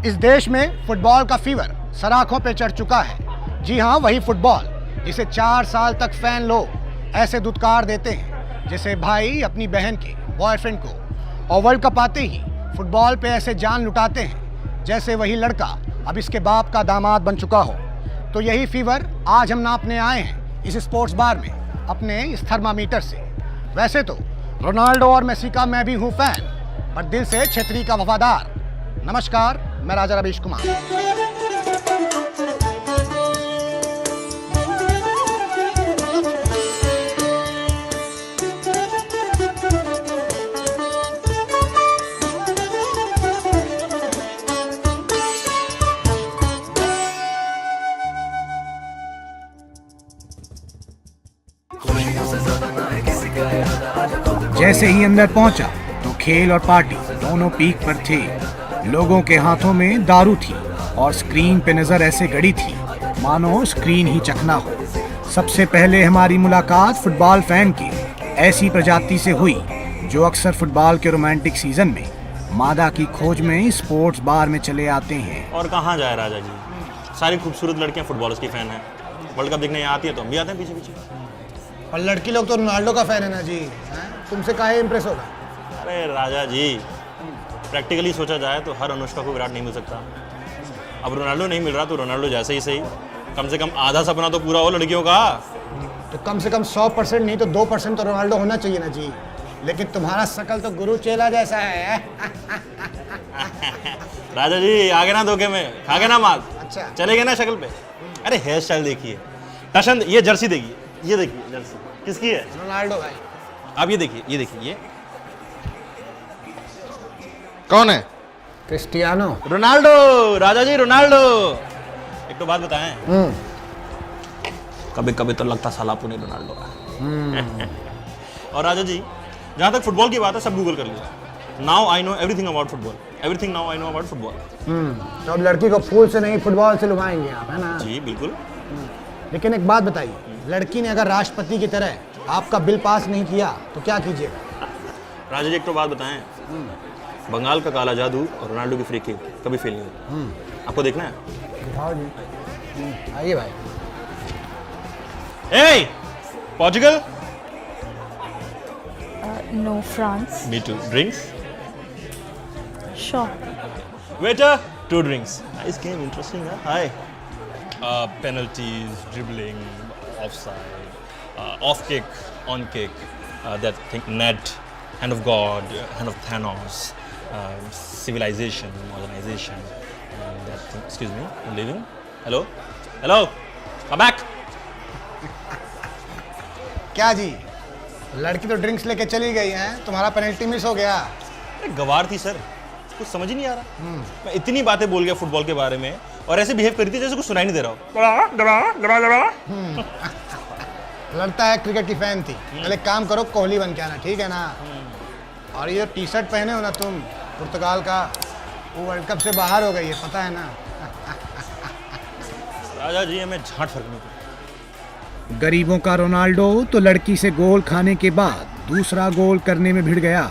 इस देश में फुटबॉल का फीवर सराखों पे चढ़ चुका है। जी हाँ, वही फुटबॉल जिसे 4 साल तक फैन लोग ऐसे दुत्कार देते हैं जैसे भाई अपनी बहन के बॉयफ्रेंड को, और वर्ल्ड कप आते ही फुटबॉल पे ऐसे जान लुटाते हैं जैसे वही लड़का अब इसके बाप का दामाद बन चुका हो। तो यही फीवर आज हम नापने आए हैं इस स्पोर्ट्स बार में अपने इस थर्मामीटर से। वैसे तो रोनाल्डो और मेसी का मैं भी हूँ फैन, पर दिल से छेत्री का वफादार। नमस्कार, मैं राजा रवीश कुमार। जैसे ही अंदर पहुंचा तो खेल और पार्टी दोनों पीक पर थे। लोगों के हाथों में दारू थी और स्क्रीन पे नजर ऐसे गड़ी थी मानो स्क्रीन ही चखना हो। सबसे पहले हमारी मुलाकात फुटबॉल फैन की ऐसी प्रजाति से हुई जो अक्सर फुटबॉल के रोमांटिक सीजन में मादा की खोज में स्पोर्ट्स बार में चले आते हैं। और कहाँ जाए राजा जी, सारी खूबसूरत लड़कियां फुटबॉलर्स की फैन हैं। वर्ल्ड कप देखने यहाँ आती है तो हम भी आते हैं पीछे पीछे। और लड़की लोग तो रोनाल्डो का फैन है ना जी, तुमसे काहे इम्प्रेस होगा? अरे राजा जी, प्रैक्टिकली सोचा जाए तो हर अनुष्का को विराट नहीं मिल सकता। अब रोनाल्डो नहीं मिल रहा तो रोनाल्डो जैसे ही सही, कम से कम आधा सपना तो पूरा हो लड़कियों का। तो कम से कम 100% नहीं तो 2% तो रोनाल्डो होना चाहिए ना जी। लेकिन तुम्हारा शकल तो गुरु चेला जैसा है। राजा जी आगे ना धोखे में खागे ना मार। अच्छा, चलेगे ना शक्ल पे। अरे हेयर स्टाइल देखिए, टशन, ये जर्सी देखिए, ये देखिए जर्सी किसकी है? रोनाल्डो भाई। आप ये देखिए, ये कौन है? Cristiano Ronaldo. राजा जी रोनाल्डो। एक तो बात बताएं, कभी कभी तो लगता साला पुणे रोनाल्डो का। और राजा जी, जहां तक फुटबॉल की बात है सब गूगल कर लिया। Now I know everything about football, everything now I know about football. तो अब लड़की को फूल से नहीं फुटबॉल से लुभाएंगे आप, है ना? जी बिल्कुल। लेकिन एक बात बताइए, लड़की ने अगर राष्ट्रपति की तरह आपका बिल पास नहीं किया तो क्या कीजिएगा? राजा जी एक तो बात बताएं, बंगाल का काला जादू और रोनाल्डो की फ्री किक कभी फेल नहीं होती। आपको देखना है? दिखाओ जी। आइए भाई। ए, Portugal? No, France. Me too. Drinks? Sure. Waiter, 2 drinks. Nice game, interesting, huh? Hi. Penalties, dribbling, offside, off kick, on kick, that thing, net, hand of God, hand of Thanos, civilization, modernization, that thing. Excuse me, I'm leaving. Hello? Hello? Come back! क्या जी, लड़की तो drinks लेके चली गई है, तुम्हारा penalty miss हो गया। अरे गवार थी सर, कुछ समझ ही नहीं आ रहा। मैं इतनी बातें बोल गया फुटबॉल के बारे में और ऐसे बिहेव करी थी जैसे कुछ सुनाई नहीं दे रहा हो। लगता है क्रिकेट की फैन थी। पहले काम करो, कोहली बन के आना, ठीक है ना? और ये टी शर्ट पहने हो ना तुम पुर्तगाल का, वो वर्ल्ड कप से बाहर हो गई है, पता है ना? राजा जी हमें झांट फर्क नहीं पड़ता। गरीबों का रोनाल्डो तो लड़की से गोल खाने के बाद दूसरा गोल करने में भिड़ गया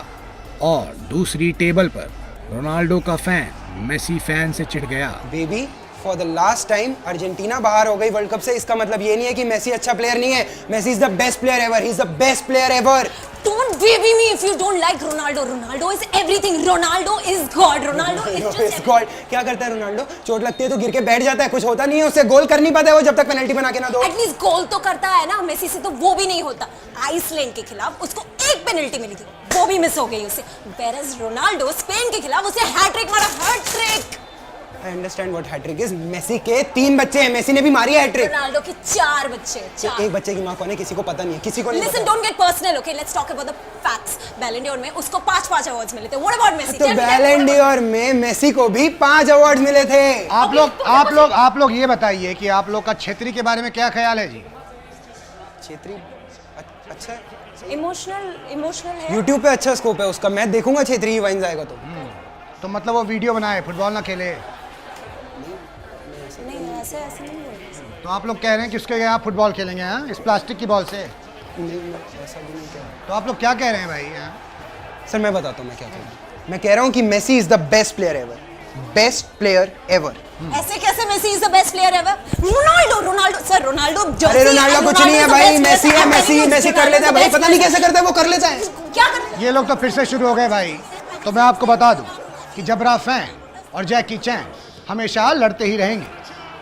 और दूसरी टेबल पर रोनाल्डो का फैन मेसी फैन से चिढ़ गया। Baby, for the last time Argentina बाहर हो गई वर्ल्ड कप से। इसका मतलब ये नहीं है कि मेसी अच्छा प्लेयर नहीं है। Messi is the best player ever, he is the best player ever. Don't baby me if you don't like Ronaldo. Ronaldo is everything. Ronaldo is God. Ronaldo is just God. क्या करता है Ronaldo? चोट लगती है तो गिर के बैठ जाता है, कुछ होता नहीं है उससे। गोल कर नहीं पाता है वो जब तक पेनल्टी बना के ना दो। एटलीस्ट गोल तो करता है ना। मेसी से तो वो भी नहीं होता। आइसलैंड के खिलाफ उसको एक पेनल्टी मिली थी, वो भी मिस हो गई उसे। Whereas रोनाल्डो स्पेन के खिलाफ उसे हैट्रिक मारा, hattrick. I understand what hattrick is. Messi के 3 बच्चे हैं, मेसी ने भी मारी है हैट्रिक। रोनाल्डो के 4 बच्चे, 4। एक बच्चे की मां कौन है किसी को पता नहीं है, किसी को नहीं Listen, पता। don't get personal, okay? Let's talk about the facts. Ballon d'Or में उसको 5 अवार्ड्स मिले थे। What about Messi? तो बैलन डॉर में मेसी को भी 5 अवार्ड मिले थे। आप लोग ये बताइए कि आप लोग का छेत्री के बारे में क्या ख्याल है जी? छेत्री अच्छा है, इमोशनल है। YouTube पे अच्छा स्कोप है उसका। मैं देखूंगा छेत्री वाइन जाएगा तो मतलब वो वीडियो बनाए, फुटबॉल ना खेले। नहीं, ऐसे नहीं बोल रहे। तो आप लोग कह रहे हैं कि उसके आप फुटबॉल खेलेंगे, हाँ, इस प्लास्टिक की बॉल से? नहीं, ऐसा भी नहीं कह रहा। तो आप लोग क्या कह रहे हैं भाई? हाँ? सर मैं बताता हूँ मैं क्या कह रहा हूँ। मैं कह रहा हूँ कि Messi is the best player ever. Best player ever. ऐसे कैसे Messi is the best player ever? Ronaldo sir, Ronaldo अरे रोनाल्डो कुछ नहीं है भाई, मेसी है, मेसी कर लेता है भाई, पता नहीं कैसे करता है, वो कर लेता है। क्या कर? ये लोग तो फिर से शुरू हो गए भाई। तो मैं आपको बता दूं कि जबरा फैन और जैकी चैन हमेशा लड़ते ही रहेंगे,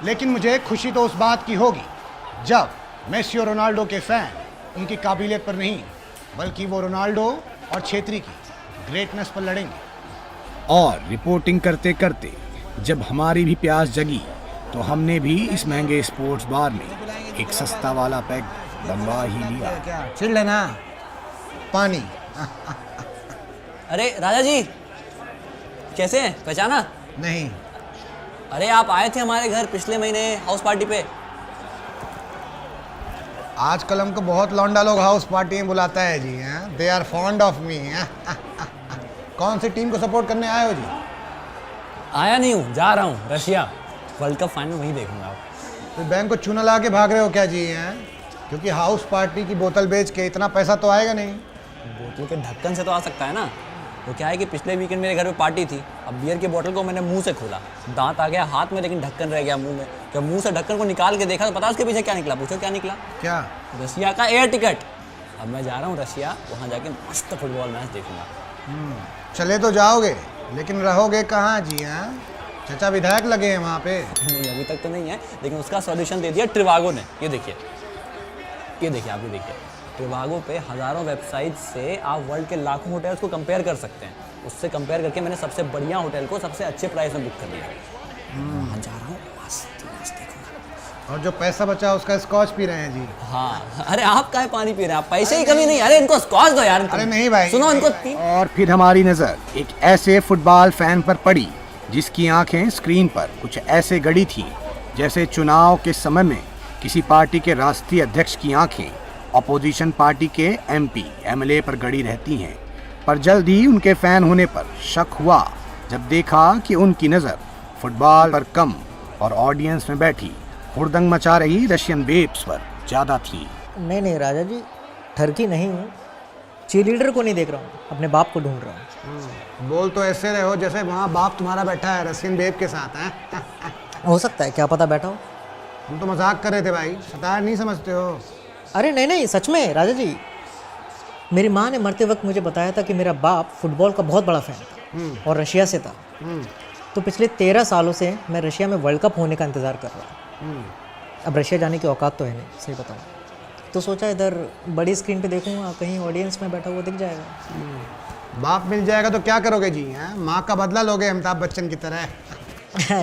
लेकिन मुझे खुशी तो उस बात की होगी जब मेसी और रोनाल्डो के फैन उनकी काबिलियत पर नहीं बल्कि वो रोनाल्डो और छेत्री की ग्रेटनेस पर लड़ेंगे। और रिपोर्टिंग करते करते जब हमारी भी प्यास जगी तो हमने भी इस महंगे स्पोर्ट्स बार में एक सस्ता वाला पैक बनवा ही लिया। चिढ़ लेना पानी। अरे राजा जी, कैसे हैं? पहचाना नहीं, अरे आप आए थे हमारे घर पिछले महीने हाउस पार्टी पे। आजकल हमको बहुत लौंडा लोग हाउस पार्टी में बुलाता है जी। हैं, they are fond of me. कौन सी टीम को सपोर्ट करने आए हो जी? आया नहीं हूँ, जा रहा हूँ रशिया, वर्ल्ड कप फाइनल वहीं देखूंगा आप। तो बैंक को चूना ला के भाग रहे हो क्या जी? हैं, क्योंकि हाउस पार्टी की बोतल बेच के इतना पैसा तो आएगा नहीं। बोतल के ढक्कन से तो आ सकता है ना। वो क्या है कि पिछले वीकेंड मेरे घर पे पार्टी थी, अब बियर की बोतल को मैंने मुंह से खोला, दांत आ गया हाथ में लेकिन ढक्कन रह गया मुंह में। जब मुंह से ढक्कन को निकाल के देखा तो पता उसके पीछे क्या निकला? पूछो क्या निकला? क्या? रशिया का एयर टिकट। अब मैं जा रहा हूँ रशिया, वहाँ जाके मस्त फुटबॉल मैच देखूंगा। चले तो जाओगे लेकिन रहोगे कहाँ जी? हैं, चचा विधायक लगे हैं वहाँ पे। नहीं अभी तक तो नहीं है, लेकिन उसका सॉल्यूशन दे दिया ट्रिवागो ने। ये देखिए, ये देखिए, आप ये देखिए, ट्रिवागो पे हज़ारों वेबसाइट से आप वर्ल्ड के लाखों होटल्स को कंपेयर कर सकते हैं। उससे कंपेयर करके मैंने सबसे बढ़िया होटल को सबसे अच्छे प्राइस में बुक कर दिया। वहाँ जा रहा हूँ, मस्त मस्त देखूंगा। और जो पैसा बचा उसका स्कॉच पी रहे हैं जी। हाँ, अरे आप काहे पानी पी रहे हैं? आप पैसे ही कमी नहीं। अरे इनको स्कॉच दो यार। अरे नहीं भाई, सुनो इनको और फिर हमारी नज़र एक ऐसे फुटबॉल फैन पर पड़ी जिसकी आंखें स्क्रीन पर कुछ ऐसे गड़ी थी जैसे चुनाव के समय में किसी पार्टी के राष्ट्रीय अध्यक्ष की आंखें अपोजिशन पार्टी के एमपी एमएलए पर गड़ी रहती हैं। पर जल्द ही उनके फैन होने पर शक हुआ जब देखा कि उनकी नज़र फुटबॉल पर कम और ऑडियंस में बैठी हुड़दंग मचा रही रशियन बेब्स पर ज़्यादा थी। नहीं राजा जी, ठरकी नहीं हूँ, चीरलीडर को नहीं देख रहा हूँ, अपने बाप को ढूंढ रहा हूँ। बोल तो ऐसे रहे हो जैसे वहाँ बाप तुम्हारा बैठा है रशियन बेब के साथ। हैं, हो सकता है, क्या पता बैठा हो। हम तो मजाक कर रहे थे भाई, सताया नहीं समझते हो? अरे नहीं सच में राजा जी, मेरी माँ ने मरते वक्त मुझे बताया था कि मेरा बाप फुटबॉल का बहुत बड़ा फैन था और रशिया से था। तो पिछले 13 सालों से मैं रशिया में वर्ल्ड कप होने का इंतज़ार कर रहा हूँ। अब रशिया जाने की औकात तो है नहीं, सही बताऊँ तो सोचा इधर बड़ी स्क्रीन पे देखूंगा, कहीं ऑडियंस में बैठा हुआ दिख जाएगा। बाप मिल जाएगा तो क्या करोगे जी? हैं, माँ का बदला लोगे अमिताभ बच्चन की तरह?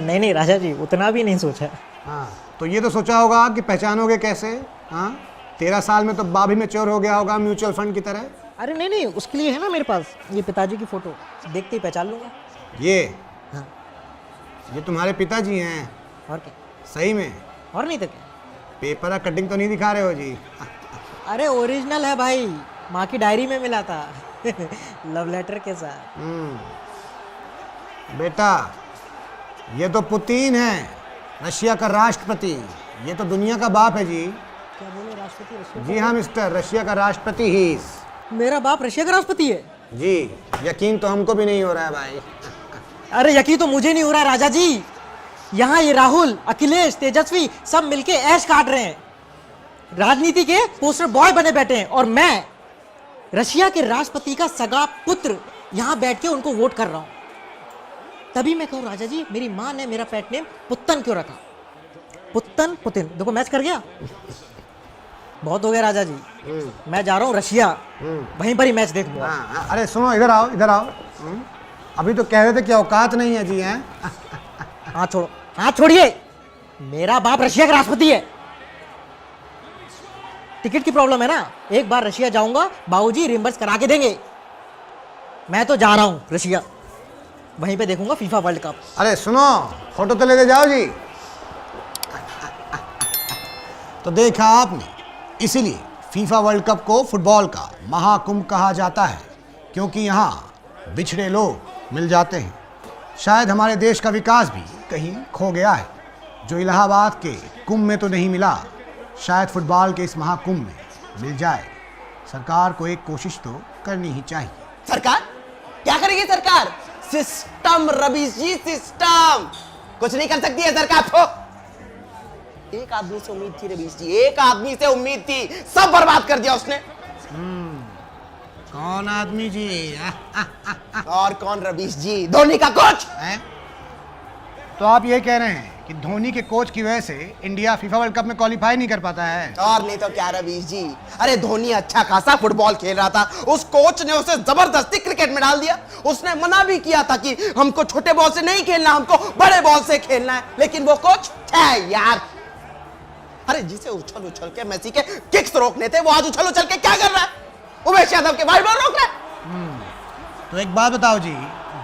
नहीं राजा जी, उतना भी नहीं सोचा। हाँ, तो ये तो सोचा होगा कि पहचानोगे कैसे? हाँ, 13 साल में तो बाप ही मैच्योर हो गया होगा म्यूचुअल फंड की तरह। अरे नहीं, उसके लिए है ना मेरे पास ये पिताजी की फ़ोटो, देखते ही पहचान लूँगा। ये हाँ। ये तुम्हारे पिताजी हैं? और क्या? सही में? और नहीं तो क्या? पेपर का कटिंग तो नहीं दिखा रहे हो जी? अरे ओरिजिनल है भाई, माँ की डायरी में मिला था लव लेटर के साथ। बेटा, ये तो पुतिन है, रशिया का राष्ट्रपति। ये तो दुनिया का बाप है जी। क्या बोले, राष्ट्रपति रशिया? जी हाँ मिस्टर, रशिया का राष्ट्रपति ही। मेरा बाप रशिया का राष्ट्रपति है? जी, यकीन तो हमको भी नहीं हो रहा है भाई। अरे यकीन तो मुझे नहीं हो रहा है राजा जी। यहाँ ये राहुल, अखिलेश, तेजस्वी सब मिलके ऐश काट रहे हैं, राजनीति के पोस्टर बॉय बने बैठे हैं, और मैं रशिया के राष्ट्रपति का सगा पुत्र यहाँ बैठ के उनको वोट कर रहा हूँ। तभी मैं कहूँ राजा जी, मेरी माँ ने मेरा पेट नेम पुत्तन क्यों रखा? पुत्तन पुतिन। देखो मैच कर गया, बहुत हो गया राजा जी। मैं जा रहा हूँ रशिया, वहीं पर ही मैच देखूंगा। हाँ, अरे सुनो, इधर आओ, इधर आओ। अभी तो कह रहे थे कि औकात नहीं है जी। हैं, हाथ छोड़ो, हाथ छोड़िए। मेरा बाप रशिया का राष्ट्रपति है। टिकट की प्रॉब्लम है ना, एक बार रशिया जाऊंगा, बाबूजी रिम्बर्स करा के देंगे। मैं तो जा रहा हूं रशिया, वहीं पे देखूंगा फीफा वर्ल्ड कप। अरे सुनो, फोटो तो लेते जाओ जी। तो देखा आपने, इसीलिए फीफा वर्ल्ड कप को फुटबॉल का महाकुंभ कहा जाता है, क्योंकि यहाँ बिछड़े लोग मिल जाते हैं। शायद हमारे देश का विकास भी कहीं खो गया है, जो इलाहाबाद के कुंभ में तो नहीं मिला, शायद फुटबॉल के इस महाकुंभ में मिल जाए। सरकार को एक कोशिश तो करनी ही चाहिए। सरकार क्या करेगी? सरकार सिस्टम रवीश जी, सिस्टम। कुछ नहीं कर सकती है सरकार तो। एक आदमी से उम्मीद थी रवीश जी, एक आदमी से उम्मीद थी, सब बर्बाद कर दिया उसने। कौन आदमी जी? और कौन रवीश जी? धोनी का कोच। हैं? तो आप ये कह रहे हैं कि धोनी के कोच की वजह से इंडिया फीफा वर्ल्ड कप में क्वालिफाई नहीं कर पाता है? और नहीं तो क्या रवीश जी, अरे धोनी अच्छा खासा फुटबॉल खेल रहा था, उस कोच ने उसे जबरदस्ती क्रिकेट में डाल दिया। उसने मना भी किया था कि हमको छोटे बॉल से नहीं खेलना, हमको बड़े बॉल से खेलना है, लेकिन वो कोच है यार। अरे जिसे उछल उछल के मेसी के किक्स रोकने थे, वो आज उछल उछल के क्या कर रहा है? उमेश यादव के वाइड बॉल रोक रहा है। तो एक बात बताओ जी,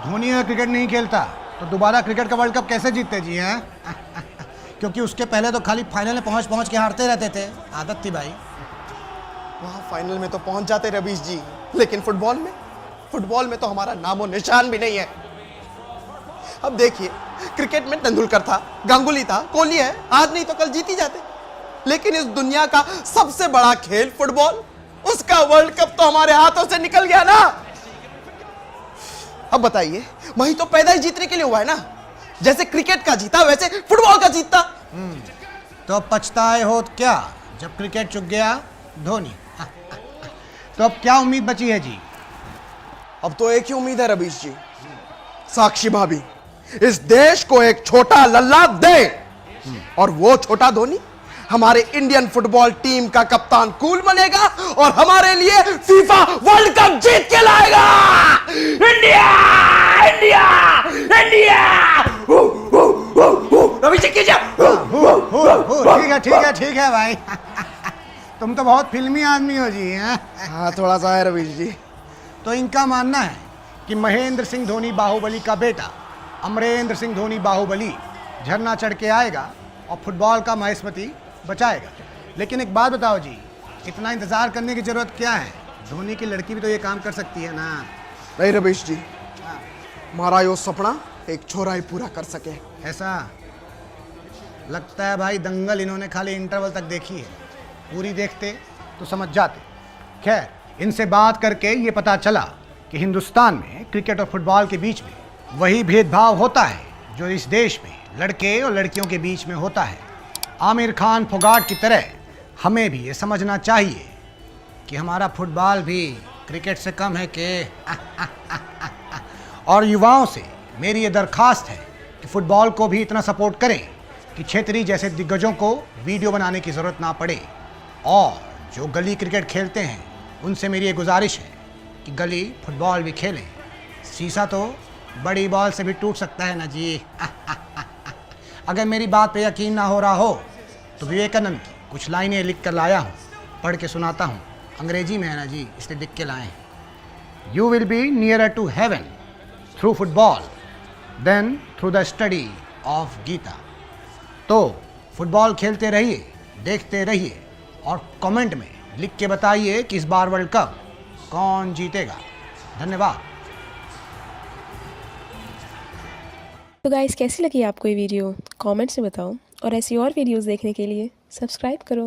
धोनी अगर क्रिकेट नहीं खेलता तो दोबारा क्रिकेट का वर्ल्ड कप कैसे जीतते जी? हैं? क्योंकि उसके पहले तो खाली फाइनल में पहुंच के हारते रहते थे, आदत थी भाई। वहां फाइनल में तो पहुंच जाते रवीश जी, लेकिन फुटबॉल में तो हमारा नामो निशान भी नहीं है। अब देखिए, क्रिकेट में तेंदुलकर था, गांगुली था, कोहली है, आज नहीं तो कल जीत ही जाते। लेकिन इस दुनिया का सबसे बड़ा खेल फुटबॉल, उसका वर्ल्ड कप तो हमारे हाथों से निकल गया ना। अब बताइए, वही तो पैदा ही जीतने के लिए हुआ है ना। जैसे क्रिकेट का जीता, वैसे फुटबॉल का जीतता। तो पछताए हो तो क्या, जब क्रिकेट चुक गया धोनी। तो अब क्या उम्मीद बची है जी? अब तो एक ही उम्मीद है रवीश जी, साक्षी भाभी इस देश को एक छोटा लल्ला दे, और वो छोटा धोनी हमारे इंडियन फुटबॉल टीम का कप्तान कूल बनेगा और हमारे लिए फीफा वर्ल्ड कप जीत के लाएगा। India India India. Ravi ji कीजिए। ठीक है भाई। तुम तो बहुत फिल्मी आदमी हो जी। हैं? हाँ, थोड़ा सा है रवीश जी। तो इनका मानना है कि महेंद्र सिंह धोनी बाहुबली का बेटा अमरेंद्र सिंह धोनी बाहुबली झरना चढ़ के आएगा और फुटबॉल का महेशमती बचाएगा। लेकिन एक बात बताओ जी, इतना इंतजार करने की जरूरत क्या है? धोनी की लड़की भी तो ये काम कर सकती है ना। नहीं रवीश जी, हमारा यो सपना एक छोरा ही पूरा कर सके। ऐसा लगता है भाई, दंगल इन्होंने खाली इंटरवल तक देखी है, पूरी देखते तो समझ जाते। खैर, इनसे बात करके ये पता चला कि हिंदुस्तान में क्रिकेट और फुटबॉल के बीच में वही भेदभाव होता है जो इस देश में लड़के और लड़कियों के बीच में होता है। आमिर खान फोगाट की तरह हमें भी ये समझना चाहिए कि हमारा फुटबॉल भी क्रिकेट से कम है के। और युवाओं से मेरी ये दरखास्त है कि फुटबॉल को भी इतना सपोर्ट करें कि छेत्री जैसे दिग्गजों को वीडियो बनाने की ज़रूरत ना पड़े। और जो गली क्रिकेट खेलते हैं उनसे मेरी ये गुजारिश है कि गली फुटबॉल भी खेलें। शीशा तो बड़ी बॉल से भी टूट सकता है ना जी। अगर मेरी बात पे यकीन ना हो रहा हो तो विवेकानंद की कुछ लाइनें लिख कर लाया हूँ, पढ़ के सुनाता हूँ। अंग्रेजी में है ना जी, इसलिए लिख के लाए हैं। You will be nearer to heaven through football then through the study of Gita. तो फुटबॉल खेलते रहिए, देखते रहिए और कमेंट में लिख के बताइए कि इस बार वर्ल्ड कप कौन जीतेगा। धन्यवाद। तो गाइस, कैसी लगी आपको ये वीडियो? कमेंट्स में बताओ और ऐसी और वीडियोस देखने के लिए सब्सक्राइब करो।